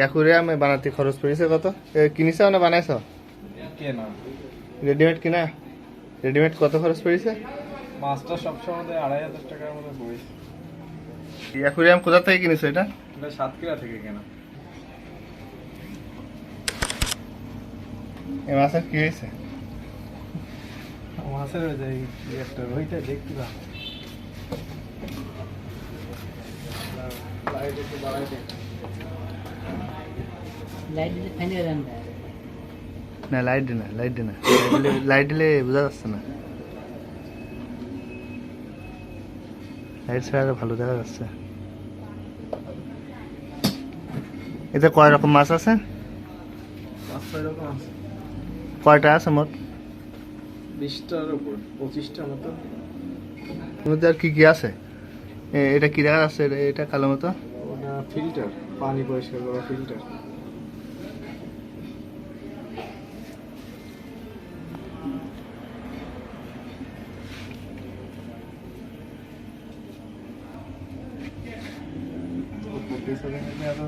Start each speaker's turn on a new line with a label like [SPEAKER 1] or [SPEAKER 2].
[SPEAKER 1] অ্যাকুরিয়ামে বানাতে খরচ পড়েছে কত? কিনেছো না বানাইছো?
[SPEAKER 2] কেনা
[SPEAKER 1] রেডিমেড কিনা? রেডিমেড কত খরচ পড়েছে?
[SPEAKER 2] মাছটা সবসময় 2,500 টাকার মতো পড়েছে।
[SPEAKER 1] অ্যাকুরিয়াম কোথা থেকে কিনেছো এটা?
[SPEAKER 2] এটা সাতক্ষীরা থেকে কেনা।
[SPEAKER 1] এই মাছের কি হয়েছে?
[SPEAKER 2] মাছের ওই যে একটা ওইটা দেখতে দাও। লাইট একটু বাড়াই দে।
[SPEAKER 3] লাইট দিলে ফ্যান হয়ে যাবে।
[SPEAKER 1] না লাইট দে না, লাইট দে না, লাইট দিলে বোঝা যাচ্ছে না। লাইট ছাড়া আরো ভালো দেখা যাচ্ছে। এতে কয় রকম মাছ আছে?
[SPEAKER 2] মাছ এরকম আছে
[SPEAKER 1] কয়টা আছে মোট?
[SPEAKER 2] 20টার উপর, 25টার মতো।
[SPEAKER 1] এর মধ্যে আর কি কি আছে? এটা কি দেখা যাচ্ছে? এটা কালো মতো।
[SPEAKER 2] ওটা ফিল্টার, পানি পরিষ্কার করা ফিল্টার। পিছনে আরো